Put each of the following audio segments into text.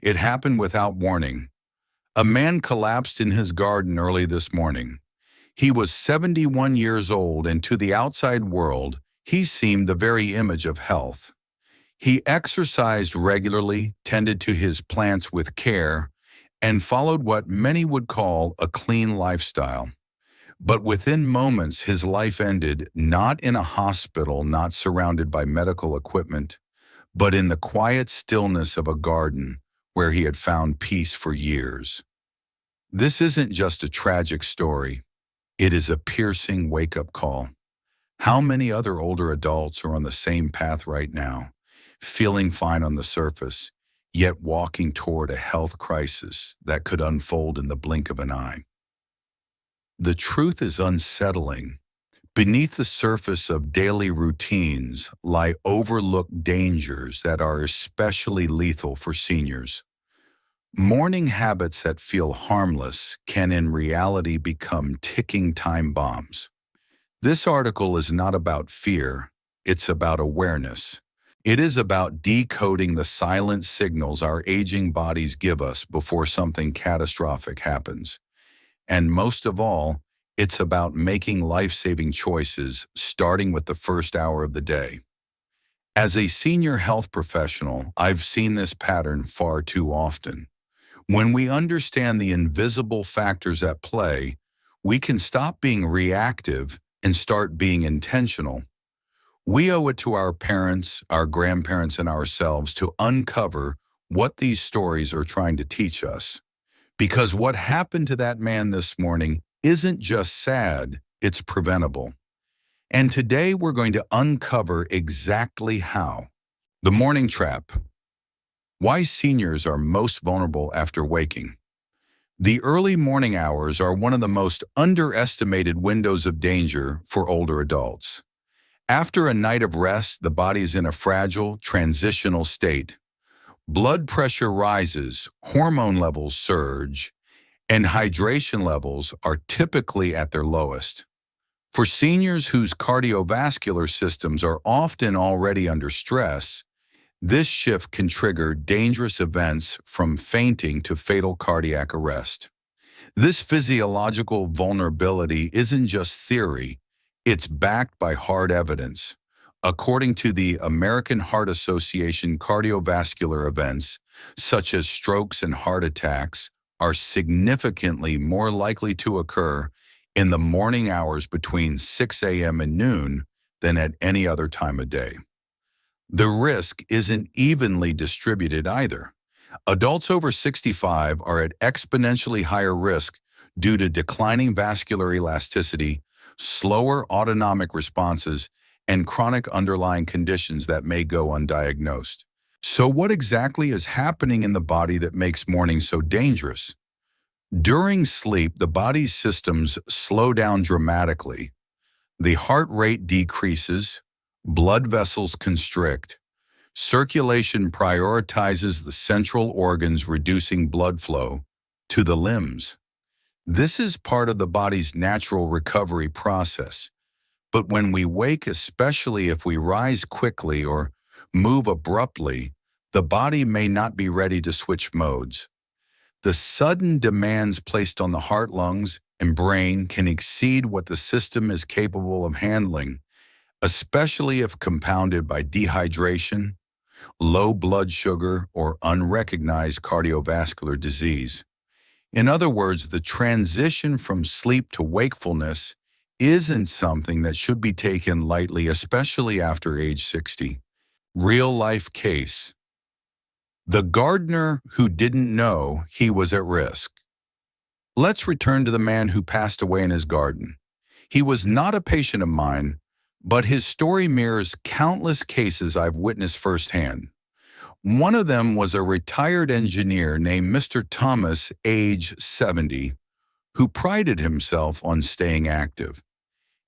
It happened without warning. A man collapsed in his garden early this morning. He was 71 years old, and to the outside world, he seemed the very image of health. He exercised regularly, tended to his plants with care, and followed what many would call a clean lifestyle. But within moments, his life ended, not in a hospital, not surrounded by medical equipment, but in the quiet stillness of a garden where he had found peace for years. This isn't just a tragic story. It is a piercing wake-up call. How many other older adults are on the same path right now, feeling fine on the surface, yet walking toward a health crisis that could unfold in the blink of an eye? The truth is unsettling. Beneath the surface of daily routines lie overlooked dangers that are especially lethal for seniors. Morning habits that feel harmless can in reality become ticking time bombs. This article is not about fear, it's about awareness. It is about decoding the silent signals our aging bodies give us before something catastrophic happens. And most of all, it's about making life-saving choices, starting with the first hour of the day. As a senior health professional, I've seen this pattern far too often. When we understand the invisible factors at play, we can stop being reactive and start being intentional. We owe it to our parents, our grandparents, and ourselves to uncover what these stories are trying to teach us. Because what happened to that man this morning isn't just sad, it's preventable. And today we're going to uncover exactly how. The morning trap. Why seniors are most vulnerable after waking. The early morning hours are one of the most underestimated windows of danger for older adults. After a night of rest, the body is in a fragile, transitional state. Blood pressure rises, hormone levels surge, and hydration levels are typically at their lowest. For seniors whose cardiovascular systems are often already under stress, this shift can trigger dangerous events from fainting to fatal cardiac arrest. This physiological vulnerability isn't just theory, it's backed by hard evidence. According to the American Heart Association, cardiovascular events, such as strokes and heart attacks, are significantly more likely to occur in the morning hours between 6 a.m. and noon than at any other time of day. The risk isn't evenly distributed either. Adults over 65 are at exponentially higher risk due to declining vascular elasticity, slower autonomic responses, and chronic underlying conditions that may go undiagnosed. So what exactly is happening in the body that makes morning so dangerous? During sleep, the body's systems slow down dramatically. The heart rate decreases, blood vessels constrict, circulation prioritizes the central organs, reducing blood flow to the limbs. This is part of the body's natural recovery process. But when we wake, especially if we rise quickly or move abruptly, the body may not be ready to switch modes. The sudden demands placed on the heart, lungs, and brain can exceed what the system is capable of handling, especially if compounded by dehydration, low blood sugar, or unrecognized cardiovascular disease. In other words, the transition from sleep to wakefulness isn't something that should be taken lightly, especially after age 60. Real-life case. The gardener who didn't know he was at risk. Let's return to the man who passed away in his garden. He was not a patient of mine, but his story mirrors countless cases I've witnessed firsthand. One of them was a retired engineer named Mr. Thomas, age 70, who prided himself on staying active.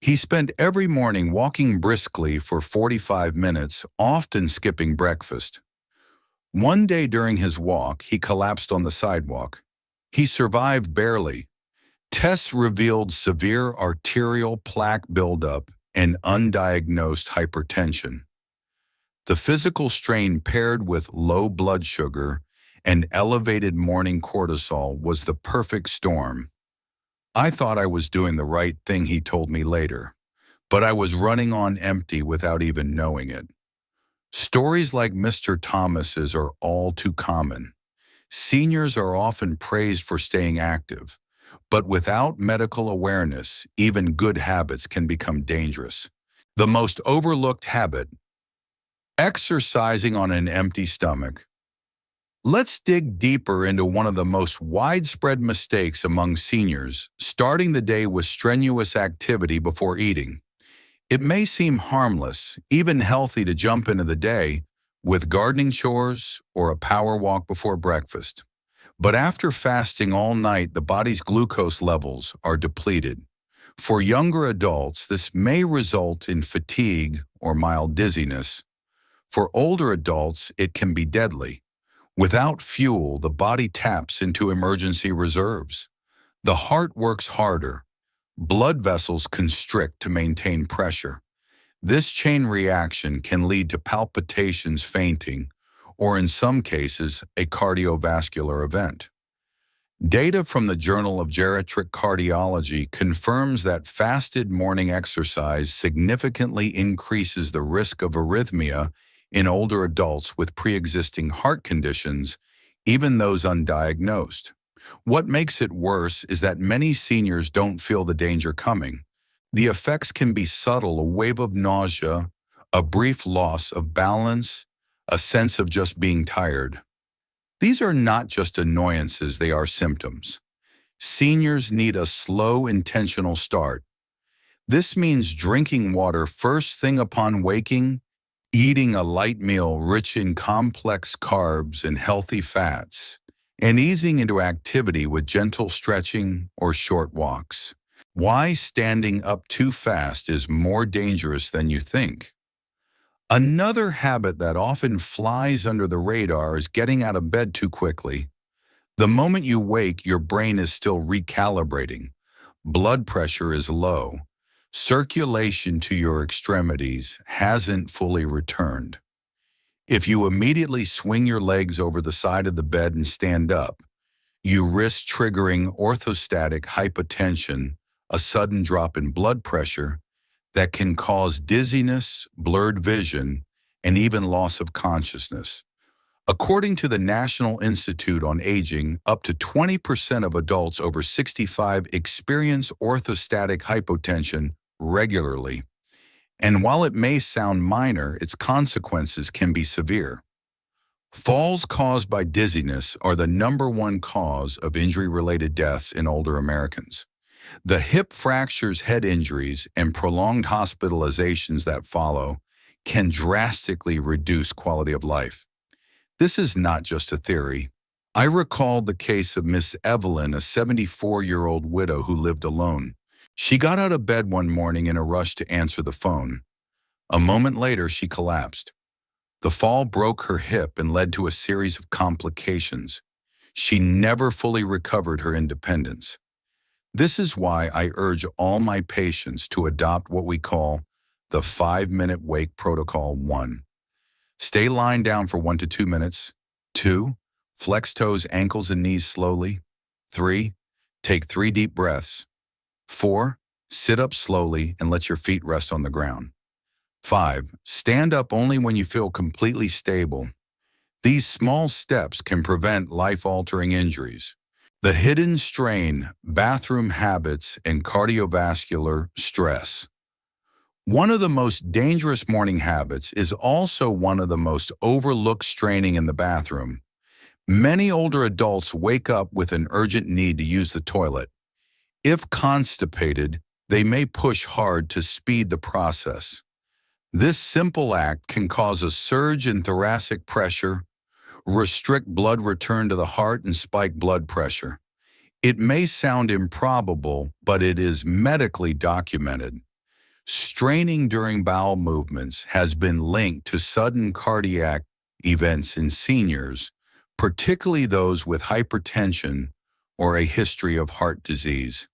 He spent every morning walking briskly for 45 minutes, often skipping breakfast. One day during his walk, he collapsed on the sidewalk. He survived barely. Tests revealed severe arterial plaque buildup and undiagnosed hypertension. The physical strain paired with low blood sugar and elevated morning cortisol was the perfect storm. I thought I was doing the right thing, he told me later, but I was running on empty without even knowing it. Stories like Mr. Thomas's are all too common. Seniors are often praised for staying active, but without medical awareness, even good habits can become dangerous. The most overlooked habit: exercising on an empty stomach. Let's dig deeper into one of the most widespread mistakes among seniors: starting the day with strenuous activity before eating. It may seem harmless, even healthy, to jump into the day with gardening chores or a power walk before breakfast. But after fasting all night, the body's glucose levels are depleted. For younger adults, this may result in fatigue or mild dizziness. For older adults, it can be deadly. Without fuel, the body taps into emergency reserves. The heart works harder. Blood vessels constrict to maintain pressure. This chain reaction can lead to palpitations, fainting, or in some cases, a cardiovascular event. Data from the Journal of Geriatric Cardiology confirms that fasted morning exercise significantly increases the risk of arrhythmia in older adults with pre-existing heart conditions, even those undiagnosed. What makes it worse is that many seniors don't feel the danger coming. The effects can be subtle: a wave of nausea, a brief loss of balance, a sense of just being tired. These are not just annoyances, they are symptoms. Seniors need a slow, intentional start. This means drinking water first thing upon waking, eating a light meal rich in complex carbs and healthy fats, and easing into activity with gentle stretching or short walks. Why standing up too fast is more dangerous than you think. Another habit that often flies under the radar is getting out of bed too quickly. The moment you wake, your brain is still recalibrating. Blood pressure is low. Circulation to your extremities hasn't fully returned. If you immediately swing your legs over the side of the bed and stand up, you risk triggering orthostatic hypotension, a sudden drop in blood pressure that can cause dizziness, blurred vision, and even loss of consciousness. According to the National Institute on Aging, up to 20% of adults over 65 experience orthostatic hypotension regularly. And while it may sound minor, its consequences can be severe. Falls caused by dizziness are the #1 cause of injury-related deaths in older Americans. The hip fractures, head injuries, and prolonged hospitalizations that follow can drastically reduce quality of life. This is not just a theory. I recall the case of Miss Evelyn, a 74-year-old widow who lived alone. She got out of bed one morning in a rush to answer the phone. A moment later, she collapsed. The fall broke her hip and led to a series of complications. She never fully recovered her independence. This is why I urge all my patients to adopt what we call the 5-minute wake protocol. 1. Stay lying down for 1 to 2 minutes. 2. Flex toes, ankles, and knees slowly. 3. Take 3 deep breaths. 4. Sit up slowly and let your feet rest on the ground. 5. Stand up only when you feel completely stable. These small steps can prevent life-altering injuries. The hidden strain: bathroom habits and cardiovascular stress. One of the most dangerous morning habits is also one of the most overlooked: straining in the bathroom. Many older adults wake up with an urgent need to use the toilet. If constipated, they may push hard to speed the process. This simple act can cause a surge in thoracic pressure, restrict blood return to the heart, and spike blood pressure. It may sound improbable, but it is medically documented. Straining during bowel movements has been linked to sudden cardiac events in seniors, particularly those with hypertension or a history of heart disease.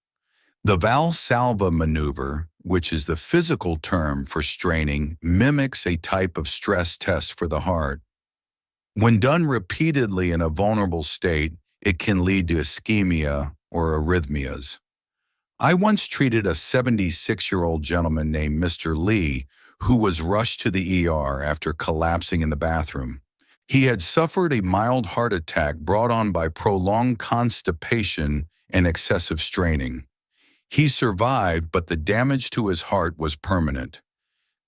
The Valsalva maneuver, which is the physical term for straining, mimics a type of stress test for the heart. When done repeatedly in a vulnerable state, it can lead to ischemia or arrhythmias. I once treated a 76-year-old gentleman named Mr. Lee who was rushed to the ER after collapsing in the bathroom. He had suffered a mild heart attack brought on by prolonged constipation and excessive straining. He survived, but the damage to his heart was permanent.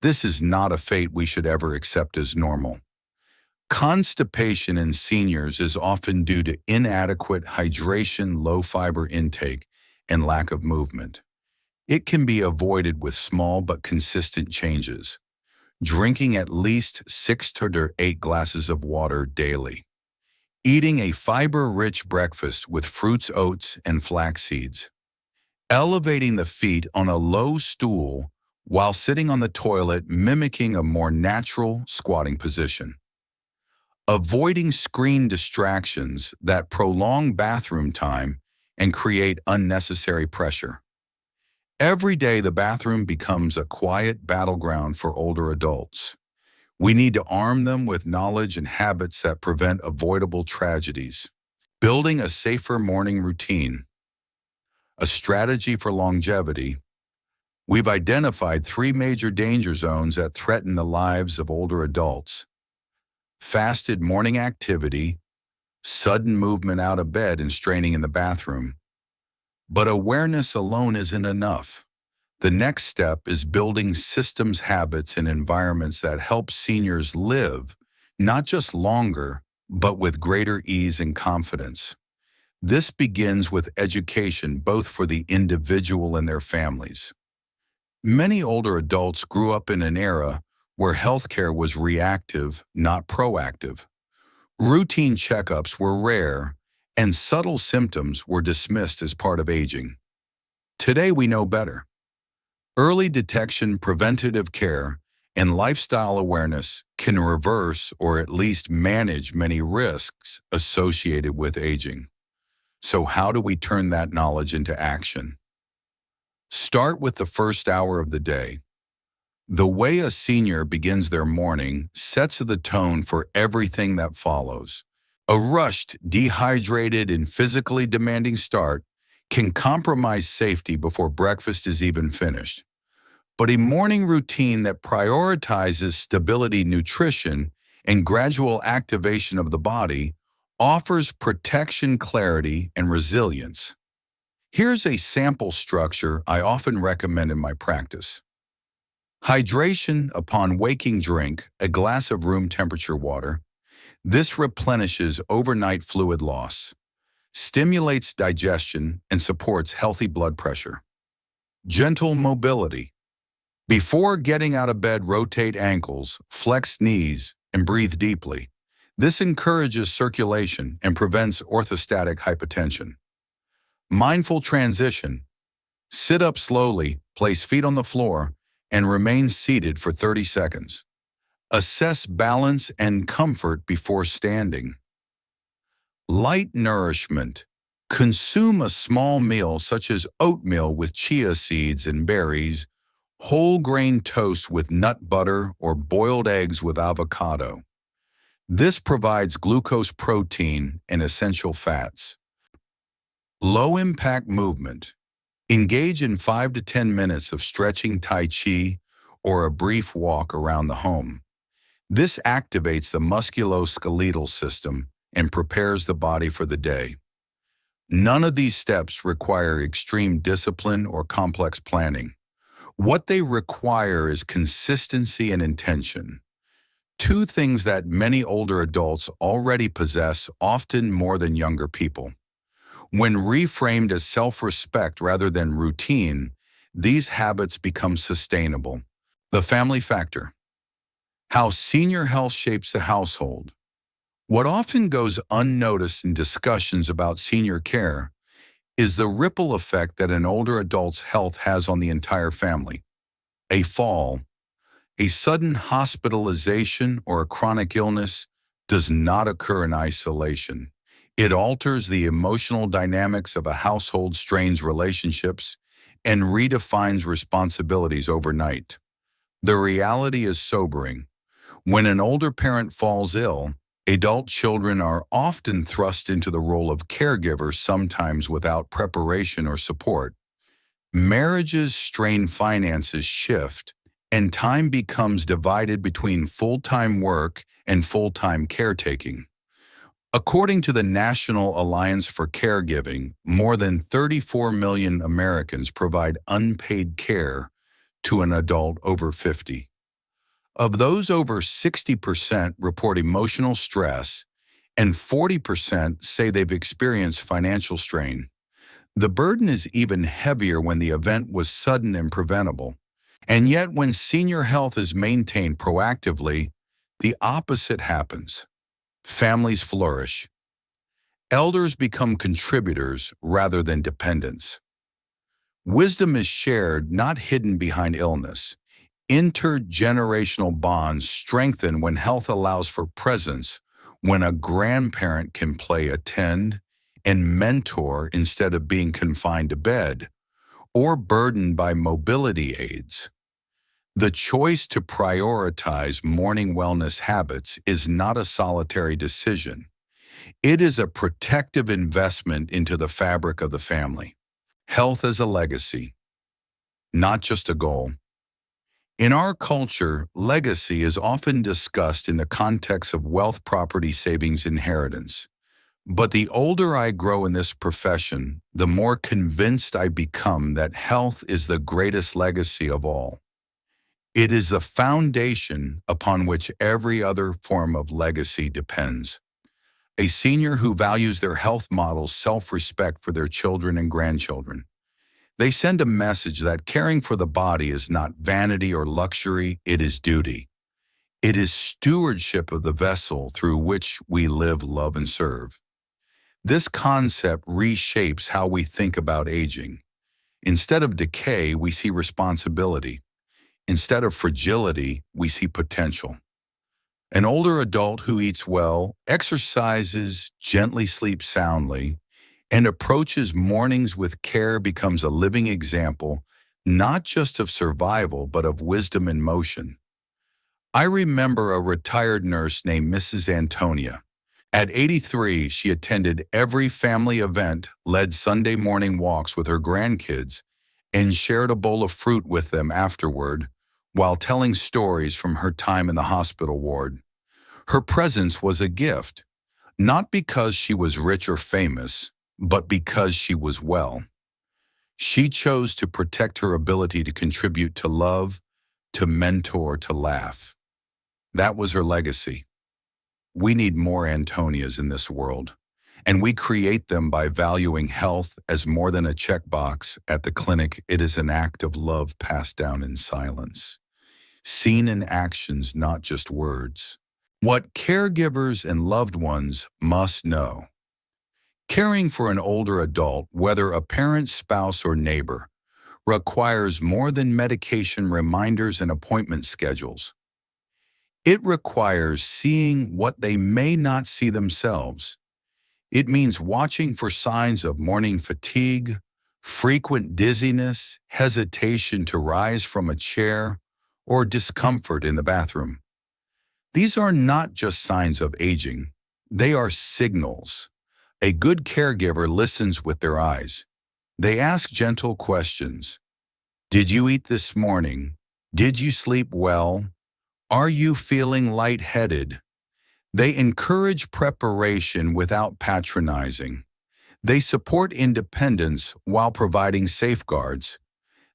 This is not a fate we should ever accept as normal. Constipation in seniors is often due to inadequate hydration, low fiber intake, and lack of movement. It can be avoided with small but consistent changes. Drinking at least 6 to 8 glasses of water daily. Eating a fiber-rich breakfast with fruits, oats, and flax seeds. Elevating the feet on a low stool while sitting on the toilet, mimicking a more natural squatting position. Avoiding screen distractions that prolong bathroom time and create unnecessary pressure. Every day, the bathroom becomes a quiet battleground for older adults. We need to arm them with knowledge and habits that prevent avoidable tragedies. Building a safer morning routine. A strategy for longevity. We've identified 3 major danger zones that threaten the lives of older adults. Fasted morning activity, sudden movement out of bed and straining in the bathroom. But awareness alone isn't enough. The next step is building systems, habits, and environments that help seniors live, not just longer, but with greater ease and confidence. This begins with education, both for the individual and their families. Many older adults grew up in an era where healthcare was reactive, not proactive. Routine checkups were rare, and subtle symptoms were dismissed as part of aging. Today we know better. Early detection, preventative care, and lifestyle awareness can reverse or at least manage many risks associated with aging. So how do we turn that knowledge into action? Start with the first hour of the day. The way a senior begins their morning sets the tone for everything that follows. A rushed, dehydrated, and physically demanding start can compromise safety before breakfast is even finished. But a morning routine that prioritizes stability, nutrition, and gradual activation of the body offers protection, clarity, and resilience. Here's a sample structure I often recommend in my practice. Hydration upon waking. Drink a glass of room temperature water. This replenishes overnight fluid loss, stimulates digestion, and supports healthy blood pressure. Gentle mobility. Before getting out of bed, rotate ankles, flex knees, and breathe deeply. This encourages circulation and prevents orthostatic hypotension. Mindful transition. Sit up slowly, place feet on the floor, and remain seated for 30 seconds. Assess balance and comfort before standing. Light nourishment. Consume a small meal such as oatmeal with chia seeds and berries, whole grain toast with nut butter, or boiled eggs with avocado. This provides glucose, protein, and essential fats. Low-impact movement. Engage in 5 to 10 minutes of stretching, Tai Chi, or a brief walk around the home. This activates the musculoskeletal system and prepares the body for the day. None of these steps require extreme discipline or complex planning. What they require is consistency and intention. 2 things that many older adults already possess, often more than younger people. When reframed as self-respect rather than routine, these habits become sustainable. The family factor. How senior health shapes the household. What often goes unnoticed in discussions about senior care is the ripple effect that an older adult's health has on the entire family. A fall, a sudden hospitalization, or a chronic illness does not occur in isolation. It alters the emotional dynamics of a household, strains relationships, and redefines responsibilities overnight. The reality is sobering. When an older parent falls ill, Adult children are often thrust into the role of caregivers, sometimes without preparation or support. Marriages strain, finances shift, and time becomes divided between full-time work and full-time caretaking. According to the National Alliance for Caregiving, more than 34 million Americans provide unpaid care to an adult over 50. Of those, over 60% report emotional stress, and 40% say they've experienced financial strain. The burden is even heavier when the event was sudden and preventable. And yet, when senior health is maintained proactively, the opposite happens. Families flourish. Elders become contributors rather than dependents. Wisdom is shared, not hidden behind illness. Intergenerational bonds strengthen when health allows for presence, when a grandparent can play, attend, and mentor instead of being confined to bed or burdened by mobility aids. The choice to prioritize morning wellness habits is not a solitary decision. It is a protective investment into the fabric of the family. Health as a legacy, not just a goal. In our culture, legacy is often discussed in the context of wealth, property, savings, inheritance. But the older I grow in this profession, the more convinced I become that health is the greatest legacy of all. It is the foundation upon which every other form of legacy depends. A senior who values their health models self-respect for their children and grandchildren. They send a message that caring for the body is not vanity or luxury, it is duty. It is stewardship of the vessel through which we live, love, and serve. This concept reshapes how we think about aging. Instead of decay, we see responsibility. Instead of fragility, we see potential. An older adult who eats well, exercises, gently sleeps soundly, and approaches mornings with care becomes a living example, not just of survival, but of wisdom in motion. I remember a retired nurse named Mrs. Antonia. At 83, she attended every family event, led Sunday morning walks with her grandkids, and shared a bowl of fruit with them afterward, while telling stories from her time in the hospital ward. Her presence was a gift, not because she was rich or famous, but because she was well. She chose to protect her ability to contribute, to love, to mentor, to laugh. That was her legacy. We need more Antonias in this world, and we create them by valuing health as more than a checkbox. At the clinic, it is an act of love passed down in silence, seen in actions, not just words. What caregivers and loved ones must know. Caring for an older adult, whether a parent, spouse, or neighbor, requires more than medication, reminders, and appointment schedules. It requires seeing what they may not see themselves. It means watching for signs of morning fatigue, frequent dizziness, hesitation to rise from a chair, or discomfort in the bathroom. These are not just signs of aging, they are signals. A good caregiver listens with their eyes. They ask gentle questions. Did you eat this morning? Did you sleep well? Are you feeling lightheaded? They encourage preparation without patronizing. They support independence while providing safeguards.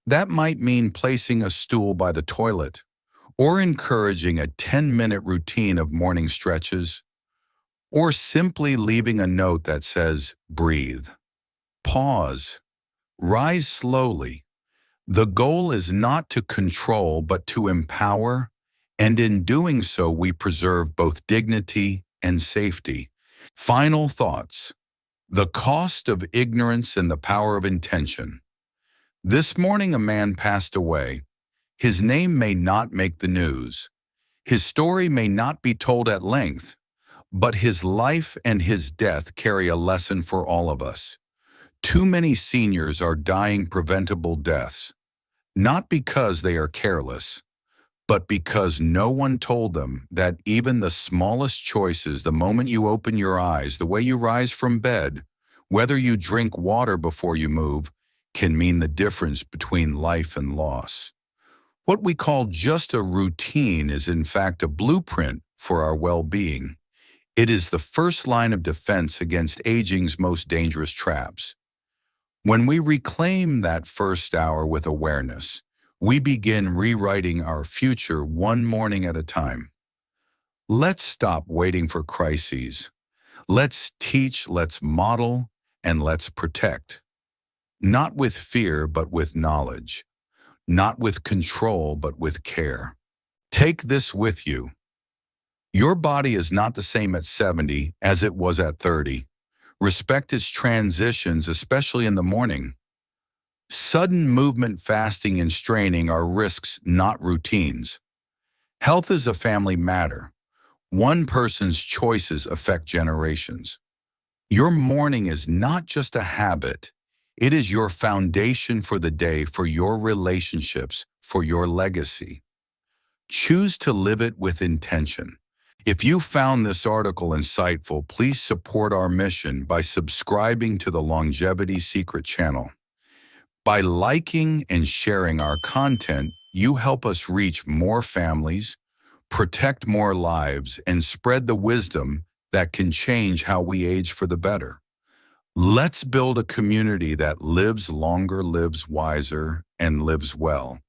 That might mean placing a stool by the toilet, or encouraging a 10-minute routine of morning stretches, or simply leaving a note that says, breathe, pause, rise slowly. The goal is not to control, but to empower, and in doing so, we preserve both dignity and safety. Final thoughts. The cost of ignorance and the power of intention. This morning, a man passed away. His name may not make the news. His story may not be told at length, but his life and his death carry a lesson for all of us. Too many seniors are dying preventable deaths, not because they are careless, but because no one told them that even the smallest choices, the moment you open your eyes, the way you rise from bed, whether you drink water before you move, can mean the difference between life and loss. What we call just a routine is in fact a blueprint for our well-being. It is the first line of defense against aging's most dangerous traps. When we reclaim that first hour with awareness, we begin rewriting our future one morning at a time. Let's stop waiting for crises. Let's teach, let's model, and let's protect. Not with fear, but with knowledge. Not with control, but with care. Take this with you. Your body is not the same at 70 as it was at 30. Respect its transitions, especially in the morning. Sudden movement, fasting, and straining are risks, not routines. Health is a family matter. One person's choices affect generations. Your morning is not just a habit. It is your foundation for the day, for your relationships, for your legacy. Choose to live it with intention. If you found this article insightful, please support our mission by subscribing to the Longevity Secret channel. By liking and sharing our content, you help us reach more families, protect more lives, and spread the wisdom that can change how we age for the better. Let's build a community that lives longer, lives wiser, and lives well.